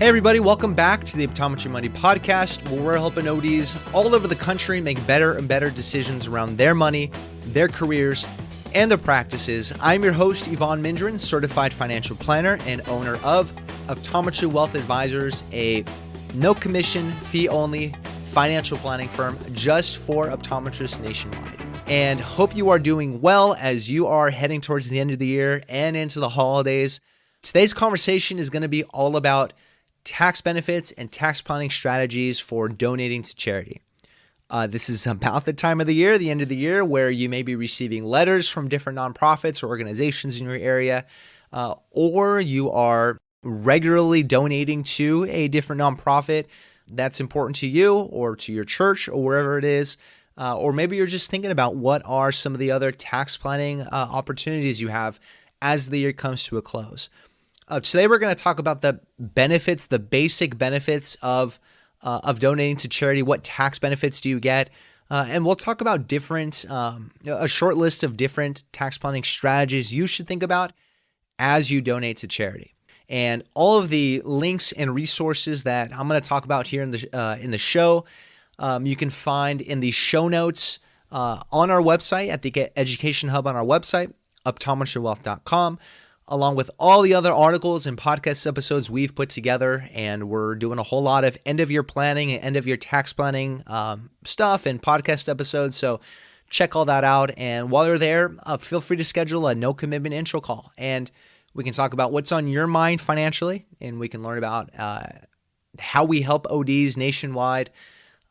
Hey everybody, welcome back to the Optometry Money Podcast, where we're helping ODs all over the country make better and better decisions around their money, their careers, and their practices. I'm your host, Evon Mendrin, certified financial planner and owner of Optometry Wealth Advisors, a no commission, fee only financial planning firm just for optometrists nationwide. And hope you are doing well as you are heading towards the end of the year and into the holidays. Today's conversation is going to be all about tax benefits and tax planning strategies for donating to charity. This is about the time of the year, the end of the year, where you may be receiving letters from different nonprofits or organizations in your area, or you are regularly donating to a different nonprofit that's important to you or to your church or wherever it is. Or maybe you're just thinking about what are some of the other tax planning opportunities you have as the year comes to a close. Today we're going to talk about the benefits, the basic benefits of donating to charity. What tax benefits do you get? And we'll talk about a short list of different tax planning strategies you should think about as you donate to charity. And all of the links and resources that I'm going to talk about here in the show, you can find in the show notes on our website at the Education Hub on our website, optometrywealth.com. along with all the other articles and podcast episodes we've put together. And we're doing a whole lot of end-of-year planning and end-of-year tax planning stuff and podcast episodes. So check all that out. And while you're there, feel free to schedule a no-commitment intro call. And we can talk about what's on your mind financially, and we can learn about how we help ODs nationwide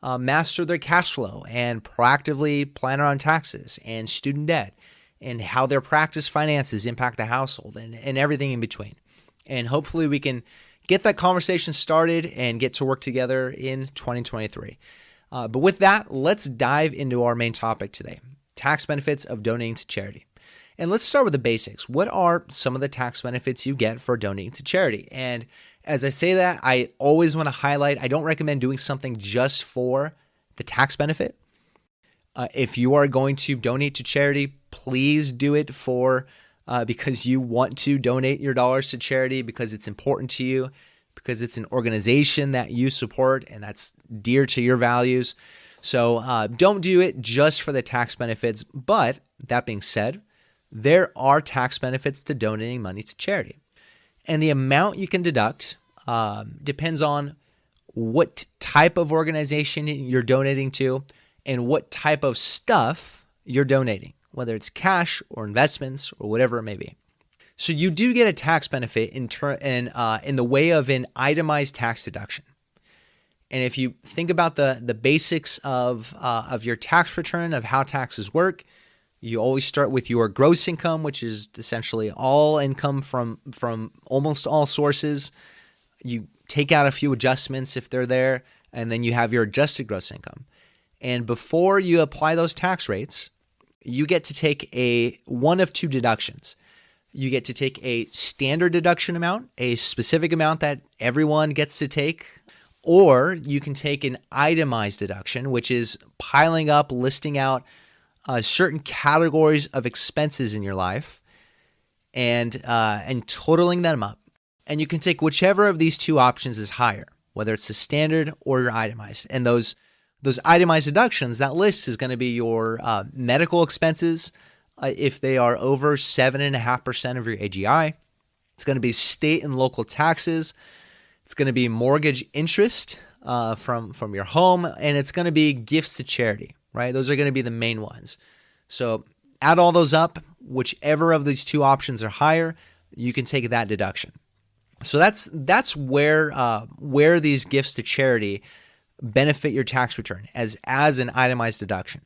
master their cash flow and proactively plan around taxes and student debt, and how their practice finances impact the household and everything in between. And hopefully we can get that conversation started and get to work together in 2023. But with that, let's dive into our main topic today, tax benefits of donating to charity. And let's start with the basics. What are some of the tax benefits you get for donating to charity? And as I say that, I always want to highlight, I don't recommend doing something just for the tax benefit. If you are going to donate to charity, please do it because you want to donate your dollars to charity, because it's important to you, because it's an organization that you support and that's dear to your values. So don't do it just for the tax benefits. But that being said, there are tax benefits to donating money to charity. And the amount you can deduct depends on what type of organization you're donating to and what type of stuff you're donating, whether it's cash or investments or whatever it may be. So you do get a tax benefit in the way of an itemized tax deduction. And if you think about the basics of your tax return, of how taxes work, you always start with your gross income, which is essentially all income from almost all sources. You take out a few adjustments if they're there, and then you have your adjusted gross income. And before you apply those tax rates, you get to take one of two deductions. You get to take a standard deduction amount, a specific amount that everyone gets to take, or you can take an itemized deduction, which is piling up, listing out certain categories of expenses in your life and totaling them up. And you can take whichever of these two options is higher, whether it's the standard or your itemized. And those itemized deductions, that list is going to be your medical expenses if they are over 7.5% of your AGI. It's going to be state and local taxes. It's going to be mortgage interest from your home, and it's going to be gifts to charity, right? Those are going to be the main ones. So add all those up. Whichever of these two options are higher, you can take that deduction. So that's where these gifts to charity benefit your tax return as an itemized deduction.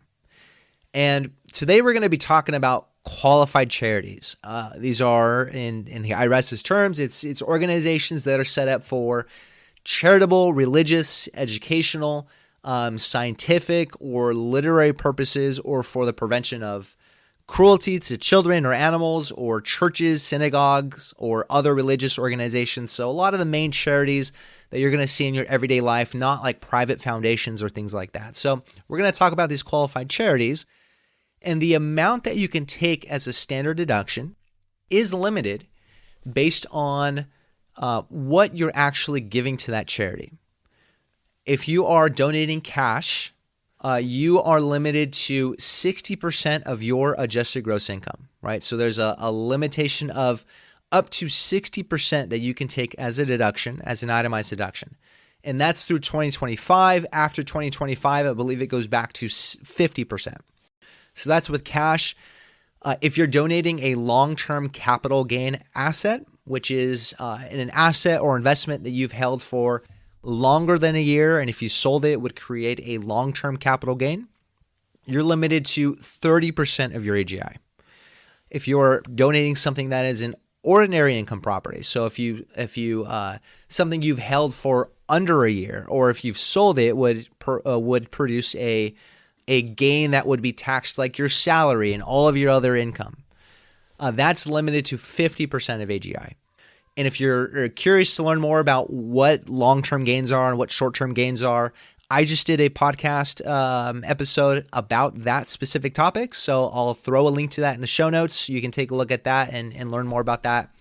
And today we're going to be talking about qualified charities. These are, in the IRS's terms, it's organizations that are set up for charitable, religious, educational, scientific, or literary purposes, or for the prevention of cruelty to children or animals, or churches, synagogues, or other religious organizations. So a lot of the main charities that you're going to see in your everyday life, not like private foundations or things like that. So we're going to talk about these qualified charities, and the amount that you can take as a standard deduction is limited based on what you're actually giving to that charity. If you are donating cash, you are limited to 60% of your adjusted gross income, right? So there's a limitation of up to 60% that you can take as a deduction, as an itemized deduction. And that's through 2025. After 2025, I believe it goes back to 50%. So that's with cash. If you're donating a long-term capital gain asset, which is an asset or investment that you've held for longer than a year, and if you sold it, it would create a long-term capital gain, you're limited to 30% of your AGI. If you're donating something that is an ordinary income property, so if you something you've held for under a year, or if you've sold it, would produce a gain that would be taxed like your salary and all of your other income. That's limited to 50% of AGI. And if you're curious to learn more about what long-term gains are and what short-term gains are, I just did a podcast episode about that specific topic. So I'll throw a link to that in the show notes. You can take a look at that and learn more about that.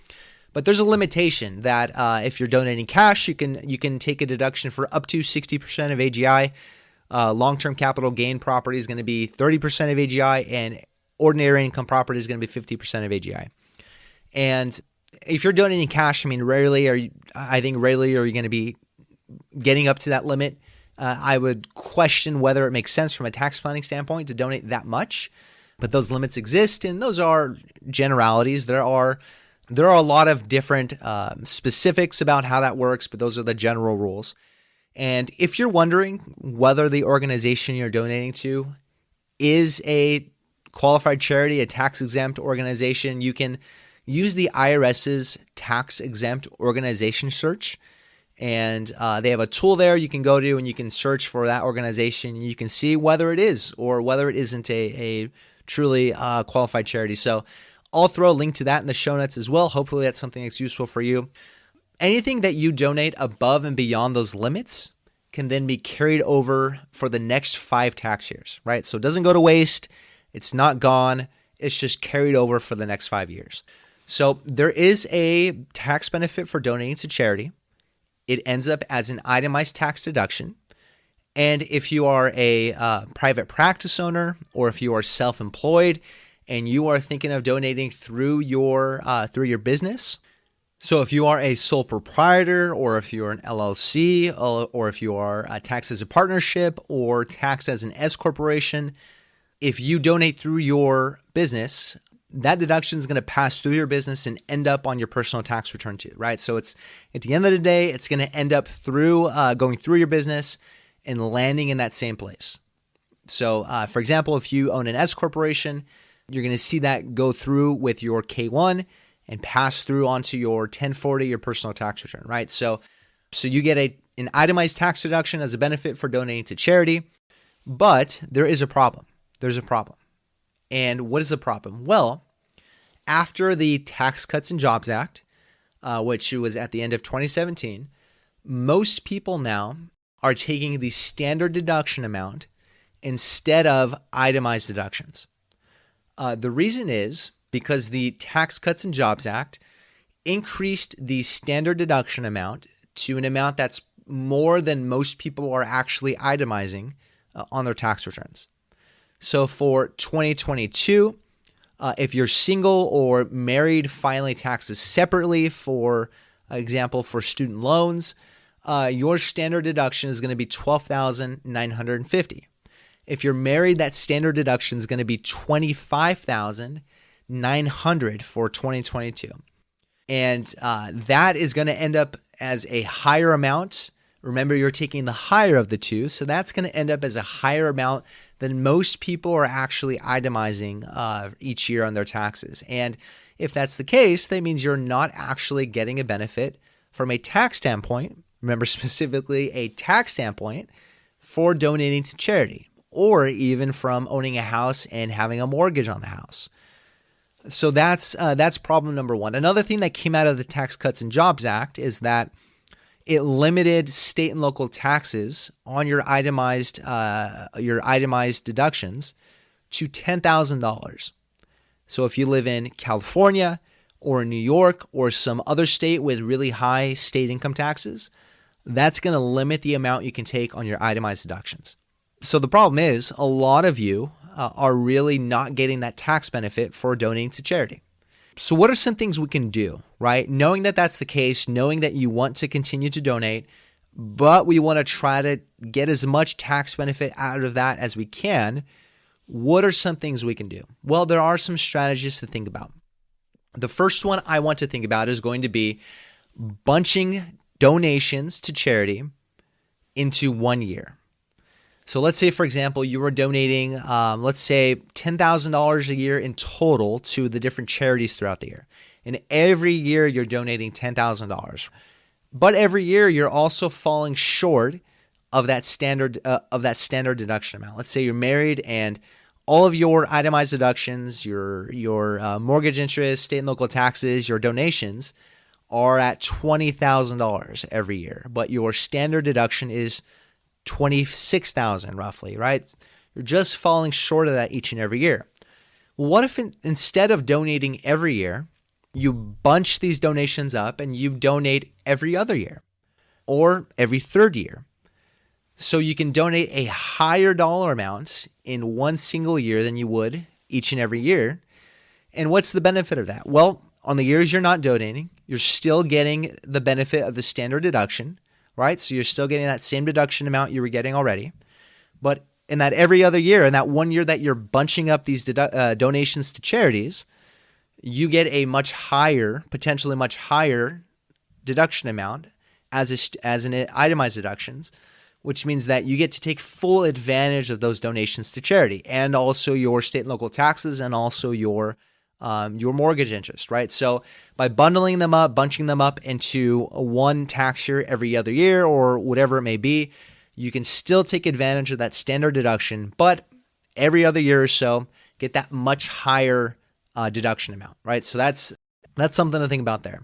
But there's a limitation that if you're donating cash, you can take a deduction for up to 60% of AGI. Long-term capital gain property is going to be 30% of AGI, and ordinary income property is going to be 50% of AGI. And if you're donating cash, rarely are you going to be getting up to that limit. I would question whether it makes sense from a tax planning standpoint to donate that much, but those limits exist, and those are generalities. There are a lot of different specifics about how that works, but those are the general rules. And if you're wondering whether the organization you're donating to is a qualified charity, a tax-exempt organization, you can use the IRS's tax-exempt organization search. And they have a tool there you can go to, and you can search for that organization. You can see whether it is or whether it isn't a truly qualified charity. So I'll throw a link to that in the show notes as well. Hopefully that's something that's useful for you. Anything that you donate above and beyond those limits can then be carried over for the next 5 tax years, right? So it doesn't go to waste. It's not gone. It's just carried over for the next 5 years. So there is a tax benefit for donating to charity. It ends up as an itemized tax deduction. And if you are a private practice owner, or if you are self-employed and you are thinking of donating through your business, so if you are a sole proprietor, or if you're an LLC, or if you are taxed as a partnership or taxed as an S corporation, if you donate through your business, that deduction is going to pass through your business and end up on your personal tax return too, right? So it's at the end of the day, it's going to end up through going through your business and landing in that same place. So for example, if you own an S corporation, you're going to see that go through with your K-1 and pass through onto your 1040, your personal tax return, right? So you get an itemized tax deduction as a benefit for donating to charity, but there is a problem. There's a problem. And what is the problem? Well, after the Tax Cuts and Jobs Act, which was at the end of 2017, most people now are taking the standard deduction amount instead of itemized deductions. The reason is because the Tax Cuts and Jobs Act increased the standard deduction amount to an amount that's more than most people are actually itemizing on their tax returns. So for 2022, if you're single or married filing taxes separately, for example, for student loans, your standard deduction is going to be $12,950. If you're married, that standard deduction is going to be $25,900 for 2022. And that is going to end up as a higher amount. Remember, you're taking the higher of the two, so that's going to end up as a higher amount than most people are actually itemizing each year on their taxes. And if that's the case, that means you're not actually getting a benefit from a tax standpoint, remember specifically a tax standpoint, for donating to charity, or even from owning a house and having a mortgage on the house. So that's problem number one. Another thing that came out of the Tax Cuts and Jobs Act is that it limited state and local taxes on your itemized deductions to $10,000. So if you live in California or in New York or some other state with really high state income taxes, that's going to limit the amount you can take on your itemized deductions. So the problem is a lot of you are really not getting that tax benefit for donating to charity. So what are some things we can do, right? Knowing that that's the case, knowing that you want to continue to donate, but we want to try to get as much tax benefit out of that as we can, what are some things we can do? Well, there are some strategies to think about. The first one I want to think about is going to be bunching donations to charity into 1 year. So let's say, for example, you were donating, let's say $10,000 a year in total to the different charities throughout the year. And every year you're donating $10,000. But every year you're also falling short of that standard deduction amount. Let's say you're married and all of your itemized deductions, your mortgage interest, state and local taxes, your donations are at $20,000 every year, but your standard deduction is $26,000 roughly, right? You're just falling short of that each and every year. Well, what if instead of donating every year, you bunch these donations up and you donate every other year or every third year? So you can donate a higher dollar amount in one single year than you would each and every year. And what's the benefit of that? Well, on the years you're not donating, you're still getting the benefit of the standard deduction, right? So you're still getting that same deduction amount you were getting already. But in that every other year, in that 1 year that you're bunching up these donations to charities, you get a much higher, potentially much higher deduction amount as in itemized deductions, which means that you get to take full advantage of those donations to charity and also your state and local taxes and also your mortgage interest, right? So by bunching them up into one tax year every other year or whatever it may be, you can still take advantage of that standard deduction, but every other year or so, get that much higher deduction amount, right? So that's something to think about there.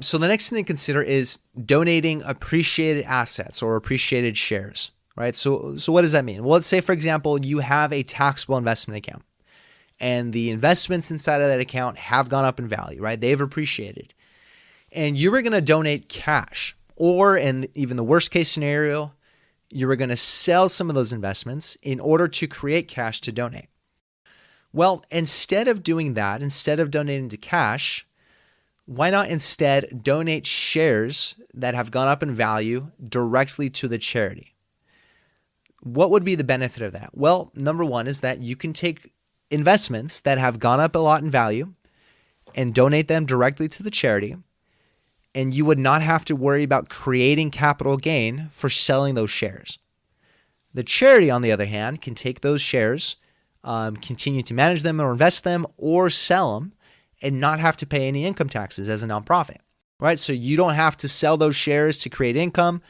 So the next thing to consider is donating appreciated assets or appreciated shares, right? So what does that mean? Well, let's say, for example, you have a taxable investment account and the investments inside of that account have gone up in value, right? They've appreciated. And you were going to donate cash, or in even the worst case scenario, you were going to sell some of those investments in order to create cash to donate. Well, instead of doing that, instead of donating to cash, why not instead donate shares that have gone up in value directly to the charity? What would be the benefit of that? Well, number one is that you can take investments that have gone up a lot in value and donate them directly to the charity, and you would not have to worry about creating capital gain for selling those shares. The charity, on the other hand, can take those shares, continue to manage them or invest them or sell them and not have to pay any income taxes as a nonprofit, right? So you don't have to sell those shares to create income,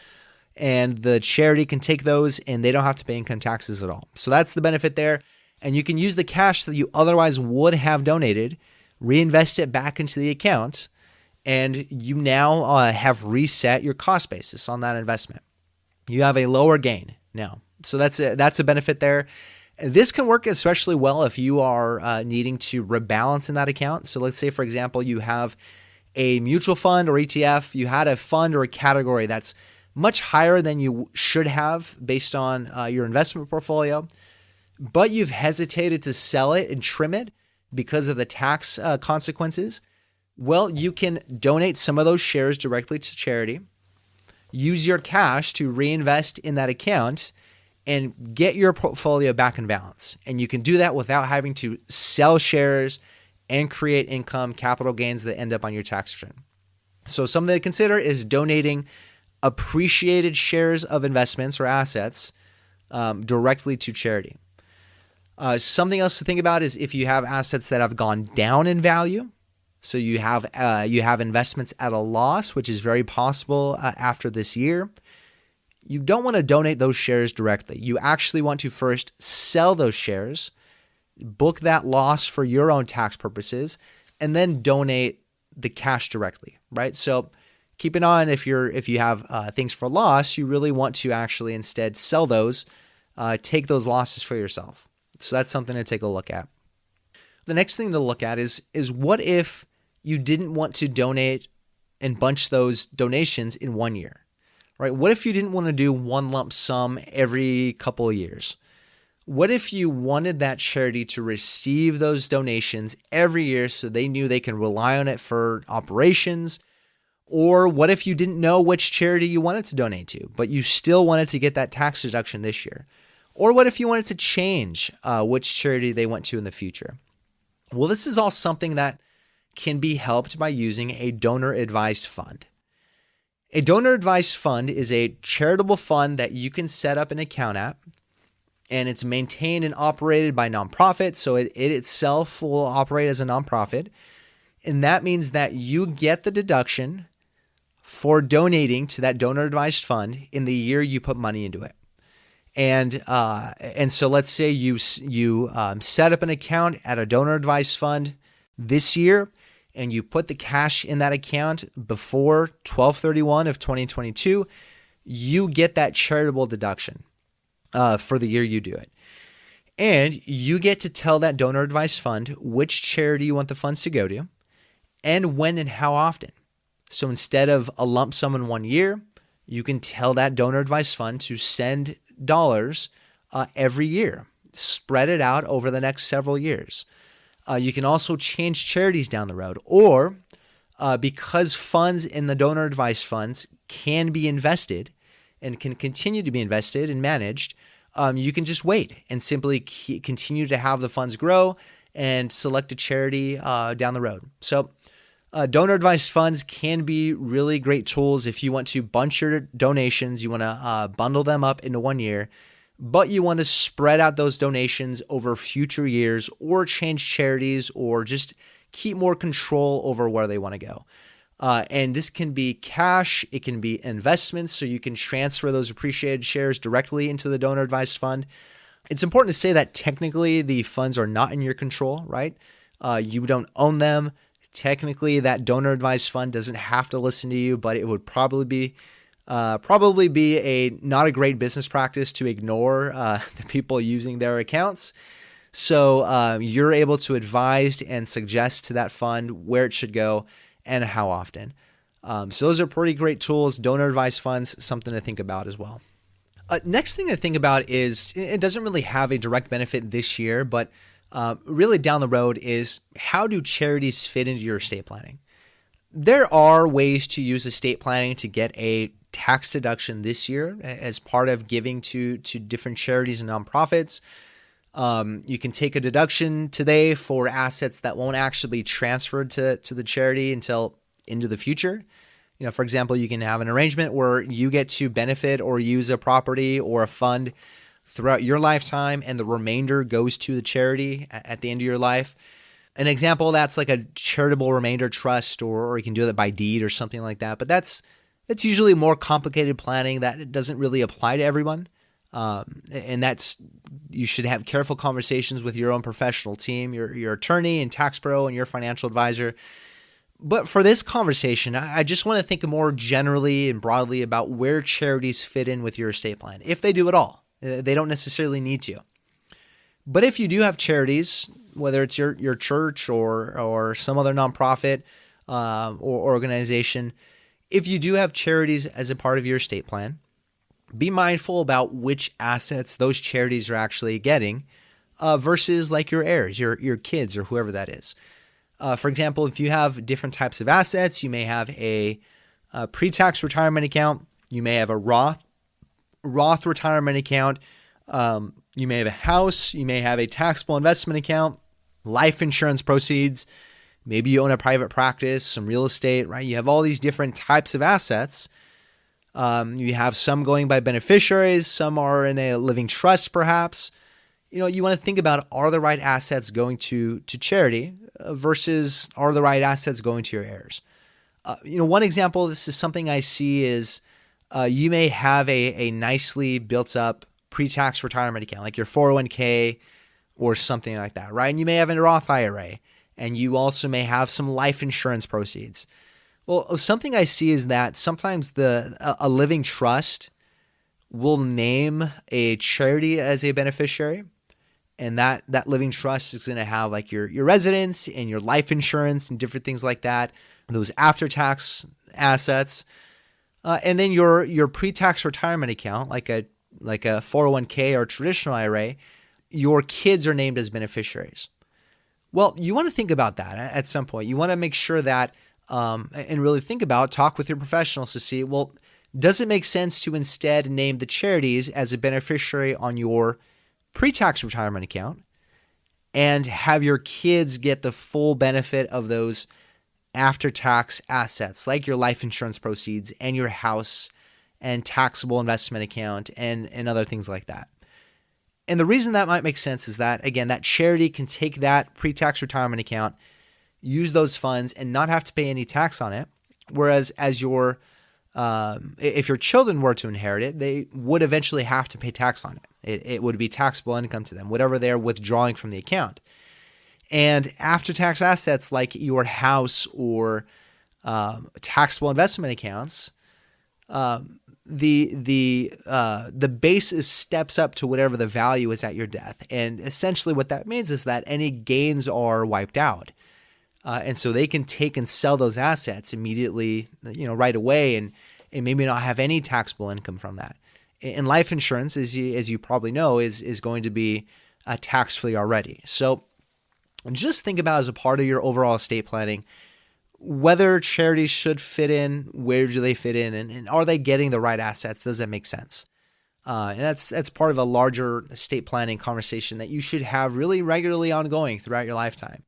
and the charity can take those and they don't have to pay income taxes at all. So that's the benefit there. And you can use the cash that you otherwise would have donated, reinvest it back into the account, and you now have reset your cost basis on that investment. You have a lower gain now. So that's a benefit there. This can work especially well if you are needing to rebalance in that account. So let's say, for example, you have a mutual fund or ETF. You had a fund or a category that's much higher than you should have based on your investment portfolio, but you've hesitated to sell it and trim it because of the tax consequences. Well, you can donate some of those shares directly to charity, use your cash to reinvest in that account, and get your portfolio back in balance. And you can do that without having to sell shares and create income, capital gains that end up on your tax return. So something to consider is donating appreciated shares of investments or assets directly to charity. Something else to think about is if you have assets that have gone down in value. So you have investments at a loss, which is very possible after this year. You don't want to donate those shares directly. You actually want to first sell those shares, book that loss for your own tax purposes, and then donate the cash directly, right? So keep an eye on if you have things for loss, you really want to actually instead sell those, take those losses for yourself. So that's something to take a look at. The next thing to look at is what if you didn't want to donate and bunch those donations in 1 year, right? What if you didn't want to do one lump sum every couple of years? What if you wanted that charity to receive those donations every year so they knew they can rely on it for operations? Or what if you didn't know which charity you wanted to donate to, but you still wanted to get that tax deduction this year? Or what if you wanted to change which charity they went to in the future? Well, this is all something that can be helped by using a donor-advised fund. A donor-advised fund is a charitable fund that you can set up an account at, and it's maintained and operated by nonprofits, so it itself will operate as a nonprofit. And that means that you get the deduction for donating to that donor-advised fund in the year you put money into it. And so let's say you set up an account at a donor-advised fund this year, and you put the cash in that account before 12/31 of 2022, you get that charitable deduction for the year you do it. And you get to tell that donor-advised fund which charity you want the funds to go to and when and how often. So instead of a lump sum in 1 year, you can tell that donor-advised fund to send dollars every year, spread it out over the next several years. You can also change charities down the road, or because funds in the donor-advised funds can be invested and can continue to be invested and managed, you can just wait and simply continue to have the funds grow and select a charity down the road. So donor-advised funds can be really great tools if you want to bunch your donations, you want to bundle them up into 1 year, but you want to spread out those donations over future years or change charities or just keep more control over where they want to go. And this can be cash, it can be investments, so you can transfer those appreciated shares directly into the donor-advised fund. It's important to say that technically the funds are not in your control, right? You don't own them. Technically, that donor-advised fund doesn't have to listen to you, but it would probably be not a great business practice to ignore the people using their accounts. So you're able to advise and suggest to that fund where it should go and how often. So those are pretty great tools. Donor-advised funds, something to think about as well. Next thing to think about is, it doesn't really have a direct benefit this year, but really down the road, is how do charities fit into your estate planning? There are ways to use estate planning to get a tax deduction this year as part of giving to different charities and nonprofits. You can take a deduction today for assets that won't actually be transferred to the charity until into the future. You know, for example, you can have an arrangement where you get to benefit or use a property or a fund throughout your lifetime, and the remainder goes to the charity at the end of your life. An example, that's like a charitable remainder trust, or you can do that by deed or something like that. But that's usually more complicated planning that doesn't really apply to everyone. And you should have careful conversations with your own professional team, your attorney and tax pro and your financial advisor. But for this conversation, I just want to think more generally and broadly about where charities fit in with your estate plan, if they do at all. They don't necessarily need to. But if you do have charities, whether it's your church or some other nonprofit or organization, if you do have charities as a part of your estate plan, be mindful about which assets those charities are actually getting versus like your heirs, your kids, or whoever that is. For example, if you have different types of assets, you may have a pre-tax retirement account, you may have a Roth retirement account, you may have a house, you may have a taxable investment account, life insurance proceeds, maybe you own a private practice, some real estate, right? You have all these different types of assets. You have some going by beneficiaries, some are in a living trust perhaps. You want to think about, are the right assets going to charity versus are the right assets going to your heirs? One example, this is something I see is you may have a nicely built up pre-tax retirement account, like your 401k or something like that, right? And you may have a Roth IRA, and you also may have some life insurance proceeds. Well, something I see is that sometimes a living trust will name a charity as a beneficiary, And that living trust is going to have like your residence and your life insurance and different things like that, those after-tax assets. And then your pre-tax retirement account, like a 401k or traditional IRA, your kids are named as beneficiaries. Well, you want to think about that at some point. You want to make sure that, and really talk with your professionals to see, well, does it make sense to instead name the charities as a beneficiary on your pre-tax retirement account and have your kids get the full benefit of those after-tax assets, like your life insurance proceeds and your house and taxable investment account and other things like that? And the reason that might make sense is that, again, that charity can take that pre-tax retirement account, use those funds, and not have to pay any tax on it. Whereas if your children were to inherit it, they would eventually have to pay tax on it. It would be taxable income to them, whatever they're withdrawing from the account. And after-tax assets like your house or taxable investment accounts, the basis steps up to whatever the value is at your death. And essentially what that means is that any gains are wiped out. And so they can take and sell those assets immediately, right away, and maybe not have any taxable income from that. And life insurance, as you probably know, is going to be tax-free already. So just think about, as a part of your overall estate planning, whether charities should fit in, where do they fit in, and are they getting the right assets? Does that make sense? And that's part of a larger estate planning conversation that you should have really regularly ongoing throughout your lifetime.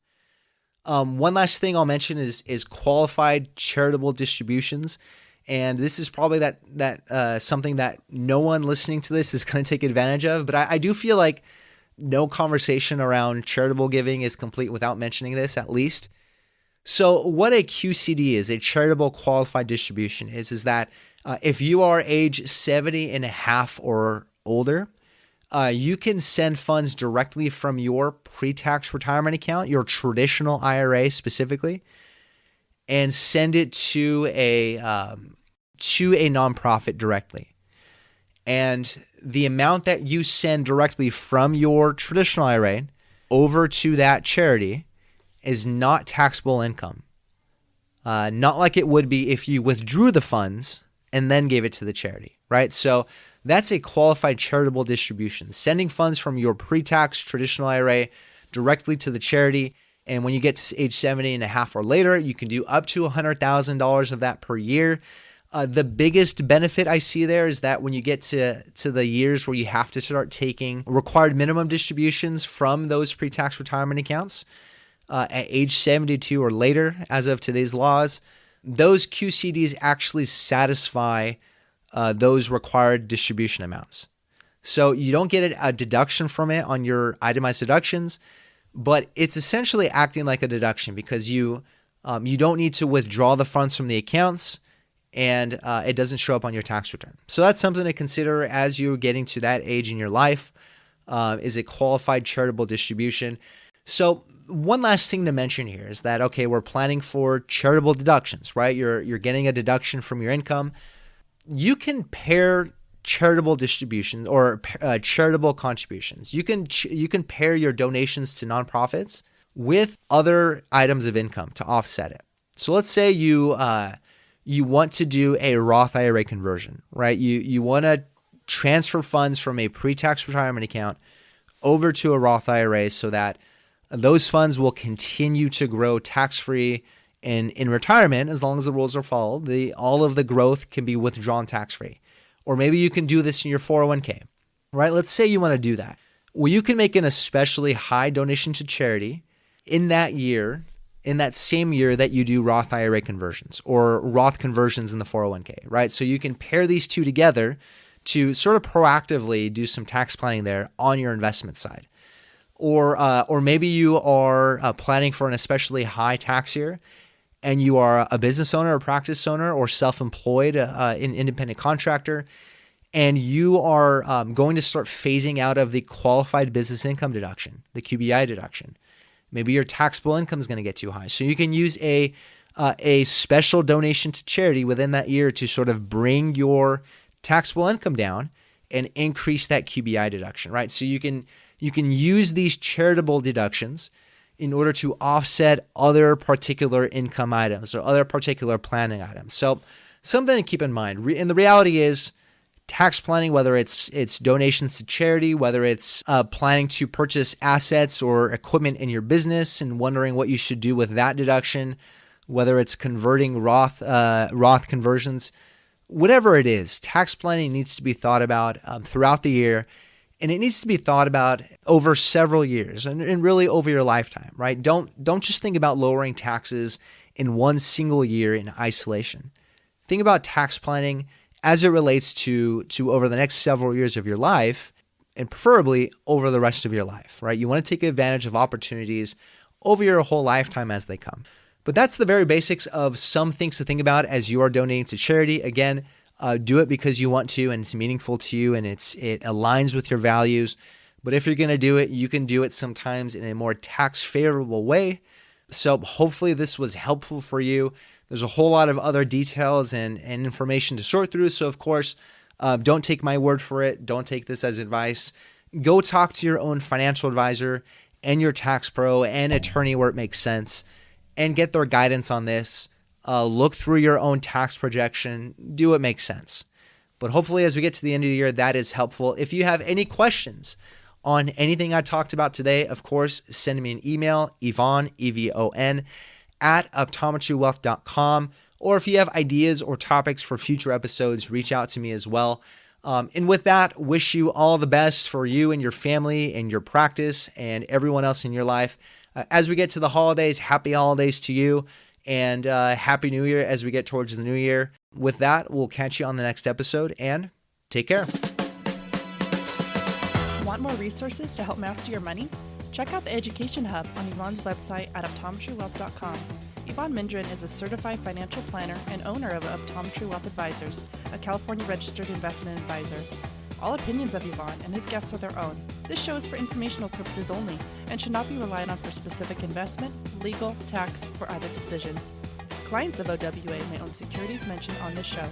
One last thing I'll mention is qualified charitable distributions. And this is probably that something that no one listening to this is going to take advantage of. But I do feel like no conversation around charitable giving is complete without mentioning this, at least. So what a QCD is, a charitable qualified distribution, is that if you are age 70 and a half or older, you can send funds directly from your pre-tax retirement account, your traditional IRA specifically, and send it to a nonprofit directly. And the amount that you send directly from your traditional IRA over to that charity is not taxable income. Not like it would be if you withdrew the funds and then gave it to the charity, right? So that's a qualified charitable distribution, sending funds from your pre-tax traditional IRA directly to the charity. And when you get to age 70 and a half or later, you can do up to $100,000 of that per year. The biggest benefit I see there is that when you get to the years where you have to start taking required minimum distributions from those pre-tax retirement accounts, at age 72 or later, as of today's laws, those QCDs actually satisfy those required distribution amounts. So you don't get a deduction from it on your itemized deductions, but it's essentially acting like a deduction because you don't need to withdraw the funds from the accounts, and it doesn't show up on your tax return. So that's something to consider as you're getting to that age in your life, is a qualified charitable distribution. So one last thing to mention here is that, okay, we're planning for charitable deductions, right? You're getting a deduction from your income. You can pair charitable distributions or charitable contributions. You can pair your donations to nonprofits with other items of income to offset it. So let's say you want to do a Roth IRA conversion, right? You want to transfer funds from a pre-tax retirement account over to a Roth IRA so that those funds will continue to grow tax-free in retirement as long as the rules are followed. All of the growth can be withdrawn tax-free. Or maybe you can do this in your 401k, right? Let's say you want to do that. Well, you can make an especially high donation to charity in that year, in that same year that you do Roth IRA conversions or Roth conversions in the 401k, right? So you can pair these two together to sort of proactively do some tax planning there on your investment side. Or maybe you are planning for an especially high tax year and you are a business owner or practice owner or self-employed, an independent contractor, and you are going to start phasing out of the qualified business income deduction, the QBI deduction. Maybe your taxable income is going to get too high. So you can use a special donation to charity within that year to sort of bring your taxable income down and increase that QBI deduction, right? So you can you can use these charitable deductions in order to offset other particular income items or other particular planning items. So something to keep in mind. And the reality is tax planning, whether it's donations to charity, whether it's planning to purchase assets or equipment in your business and wondering what you should do with that deduction, whether it's converting Roth conversions, whatever it is, tax planning needs to be thought about throughout the year. And it needs to be thought about over several years and really over your lifetime, right? Don't just think about lowering taxes in one single year in isolation. Think about tax planning as it relates to over the next several years of your life, and preferably over the rest of your life, right? You want to take advantage of opportunities over your whole lifetime as they come. But that's the very basics of some things to think about as you are donating to charity. Again, do it because you want to and it's meaningful to you and it aligns with your values. But if you're going to do it, you can do it sometimes in a more tax favorable way. So hopefully this was helpful for you. There's a whole lot of other details and information to sort through. So of course, don't take my word for it. Don't take this as advice. Go talk to your own financial advisor and your tax pro and attorney where it makes sense and get their guidance on this. Look through your own tax projection, do what makes sense. But hopefully as we get to the end of the year, that is helpful. If you have any questions on anything I talked about today, of course, send me an email, Evon, E-V-O-N, at optometrywealth.com. Or if you have ideas or topics for future episodes, reach out to me as well. And with that, wish you all the best for you and your family and your practice and everyone else in your life. As we get to the holidays, happy holidays to you. And Happy New Year as we get towards the new year. With that, we'll catch you on the next episode and take care. Want more resources to help master your money? Check out the Education Hub on Evon's website at optometrywealth.com. Evon Mendrin is a certified financial planner and owner of Optometry Wealth Advisors, a California registered investment advisor. All opinions of Evon and his guests are their own. This show is for informational purposes only and should not be relied on for specific investment, legal, tax, or other decisions. Clients of OWA may own securities mentioned on this show.